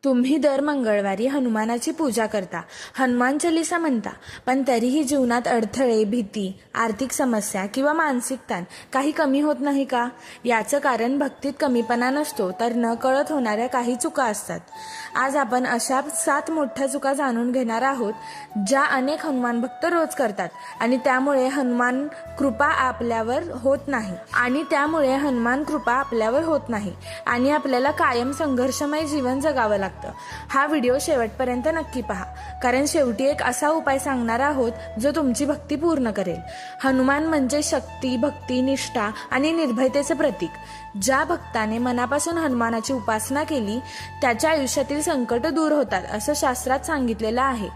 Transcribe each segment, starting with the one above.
तुम्ही दर मंगळवारी हनुमानाची पूजा करता, हनुमान चालीसा म्हणता, पण तरीही जीवनात अडथळे, भीती, आर्थिक समस्या किंवा मानसिक ताण काही कमी होत नाही का? याचं कारण भक्तीत कमीपणा नसतो, तर नकळत होणाऱ्या काही चुका असतात. आज आपण अशा 7 मोठ्या चुका जाणून घेणार आहोत, ज्या अनेक हनुमान भक्त रोज करतात आणि त्यामुळे हनुमान कृपा आपल्यावर होत नाही आणि आपल्याला कायम संघर्षमय जीवन जगावं लागतं. हा व्हिडिओ शेवटपर्यंत नक्की पहा, कारण शेवटी एक असा उपाय सांगणार आहोत जो तुमची भक्ती पूर्ण करेल. हनुमान म्हणजे शक्ती, भक्ती, निष्ठा आणि निर्भयतेचे प्रतीक. ज्या भक्ताने मनापासून हनुमानाची उपासना केली त्याच्या आयुष्यातील संकट दूर होतात असं शास्त्रात सांगितलेलं आहे.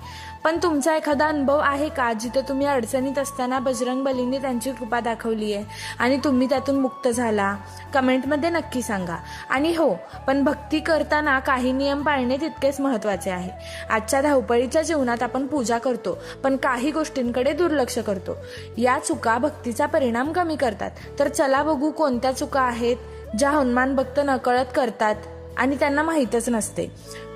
पण तुमचा एखादा अनुभव आहे का जिथे तुम्ही अडचणीत असताना बजरंग बलीने त्यांची कृपा दाखवली आहे आणि तुम्ही त्यातून मुक्त झाला? कमेंटमध्ये नक्की सांगा. आणि हो, पण भक्ती करताना काही नियम पाळणे तितकेच महत्त्वाचे आहे. आजच्या धावपळीच्या जीवनात आपण पूजा करतो पण काही गोष्टींकडे दुर्लक्ष करतो. या चुका भक्तीचा परिणाम कमी करतात. तर चला बघू कोणत्या चुका आहेत ज्या हनुमान भक्त नकळत करतात आणि त्यांना माहीतच नसते.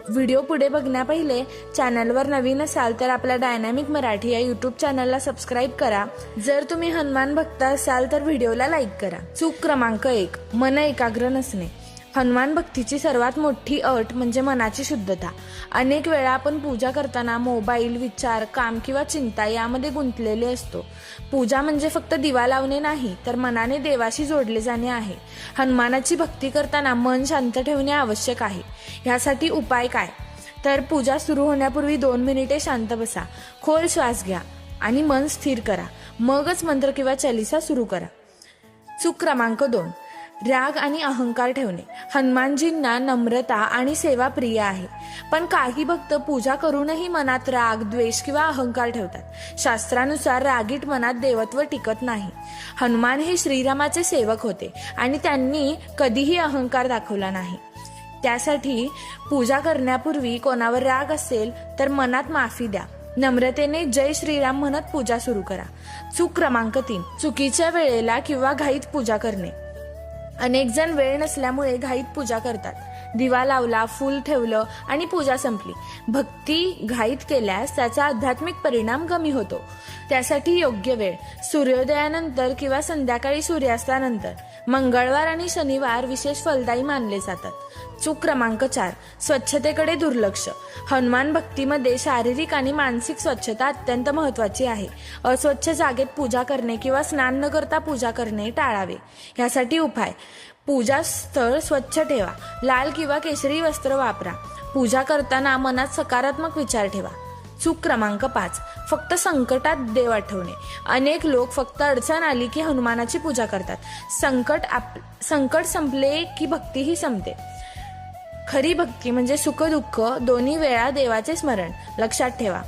व्हिडिओ पुढे बघण्यापहिले चॅनलवर नवीन असाल तर आपल्या डायनॅमिक मराठी या यूट्यूब चॅनलला सबस्क्राईब करा. जर तुम्ही हनुमान भक्त असाल तर व्हिडिओला लाईक करा. चूक क्रमांक 1, मन एकाग्र नसणे. हनुमान भक्तीची सर्वात मोठी अट म्हणजे मनाची शुद्धता. अनेक वेळा आपण पूजा करताना मोबाईल, विचार, काम किंवा चिंता यामध्ये गुंतलेले असतो. पूजा म्हणजे फक्त दिवा लावणे नाही, तर मनाने देवाशी जोडले जाणे आहे. हनुमानाची भक्ती करताना मन शांत ठेवणे आवश्यक आहे. ह्यासाठी उपाय काय? तर पूजा सुरू होण्यापूर्वी 2 मिनिटे शांत बसा, खोल श्वास घ्या आणि मन स्थिर करा. मगच मंत्र किंवा चालीसा सुरू करा. चूक क्रमांक 2, राग आणि अहंकार ठेवणे. हनुमानजींना नम्रता आणि सेवा प्रिय आहे, पण काही भक्त पूजा करूनही मनात राग, द्वेष किंवा अहंकार ठेवतात. शास्त्रानुसार रागीट मनात देवत्व टिकत नाही. हनुमान हे श्रीरामाचे सेवक होते आणि त्यांनी कधीही अहंकार दाखवला नाही. त्यासाठी पूजा करण्यापूर्वी कोणावर राग असेल तर मनात माफी द्या. नम्रतेने जय श्रीराम म्हणत पूजा सुरू करा. चूक क्रमांक 3, चुकीच्या वेळेला किंवा घाईत पूजा करणे. अनेक जण वेळ नसल्यामुळे घाईत पूजा करतात. दिवा लावला, फूल ठेवलं आणि पूजा संपली. भक्ती घाईत केल्यास त्याचा आध्यात्मिक परिणाम कमी होतो. त्यासाठी योग्य वेळ सूर्योदयानंतर किंवा संध्याकाळी सूर्यास्तानंतर. मंगळवार आणि शनिवार विशेष फलदायी मानले जातात. चूक क्रमांक 4, स्वच्छतेकडे दुर्लक्ष. हनुमान भक्तीमध्ये शारीरिक आणि मानसिक स्वच्छता अत्यंत महत्त्वाची आहे. अस्वच्छ जागेत पूजा करणे किंवा स्नान न करता पूजा करणे टाळावे. यासाठी उपाय: पूजा स्थळ स्वच्छ ठेवा, लाल किंवा केशरी वस्त्र वापरा. पूजा करताना मनात सकारात्मक विचार ठेवा. चूक क्रमांक 5, फक्त संकटात देव आठवणे. अनेक लोक फक्त अडचण आली की हनुमानाची पूजा करतात. संकट संपले की भक्तीही संपते. खरी भक्ती म्हणजे सुख दुःख दोन्ही वेळा देवाचे स्मरण. लक्षात ठेवा,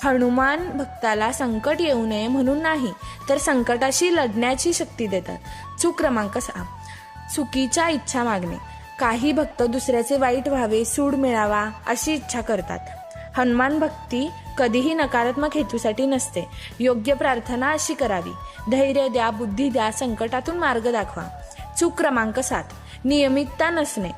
हनुमान भक्ताला संकट येऊ नये म्हणून नाही, तर संकटाशी लढण्याची शक्ती देतात. चूक क्रमांक 6, चुकीच्या इच्छा मागणे. काही भक्त दुसऱ्याचे वाईट व्हावे, सूड मिळावा अशी इच्छा करतात. हनुमान भक्ती कधीही नकारात्मक हेतूसाठी नसते. योग्य प्रार्थना अशी करावी: धैर्य द्या, बुद्धी द्या, संकटातून मार्ग दाखवा. चूक क्रमांक 7, नियमितता नसणे.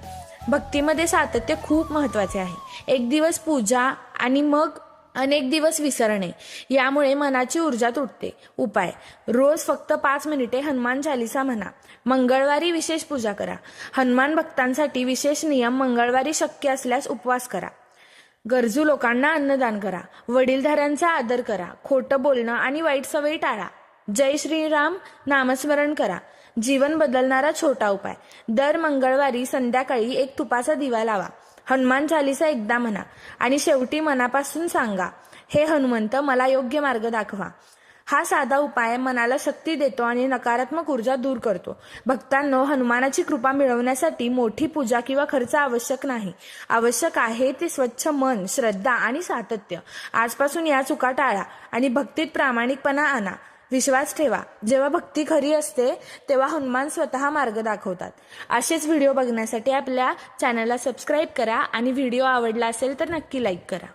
भक्तीमध्ये सातत्य खूप महत्त्वाचे आहे. एक दिवस पूजा आणि मग अनेक दिवस विसरणे, यामुळे मनाची ऊर्जा तुटते. उपाय: रोज फक्त 5 मिनिटे हनुमान चालीसा म्हणा. मंगळवारी विशेष पूजा करा. हनुमान भक्तांसाठी विशेष नियम: मंगळवारी शक्य असल्यास उपवास करा. गरजू लोकांना अन्नदान करा. वडीलधाऱ्यांचा आदर करा. खोटं बोलणं आणि वाईट सवयी टाळा. जय श्रीराम नामस्मरण करा. जीवन बदलणारा छोटा उपाय: दर मंगळवारी संध्याकाळी एक तुपाचा दिवा लावा. हनुमान चालीसा एकदा म्हणा आणि शेवटी मनापासून सांगा, हे हनुमंत, मला योग्य मार्ग दाखवा. हा साधा उपाय मनाला शक्ती देतो आणि नकारात्मक ऊर्जा दूर करतो. भक्तांनो, हनुमानाची कृपा मिळवण्यासाठी मोठी पूजा किंवा खर्च आवश्यक नाही. आवश्यक आहे ते स्वच्छ मन, श्रद्धा आणि सातत्य. आजपासून या चुका टाळा आणि भक्तीत प्रामाणिकपणा आणा. विश्वास ठेवा, जेव्हा भक्ती खरी असते तेव्हा हनुमान स्वतः मार्ग दाखवतात. असेच व्हिडिओ बघण्यासाठी आपल्या चॅनलला सबस्क्राईब करा आणि व्हिडिओ आवडला असेल तर नक्की लाईक करा.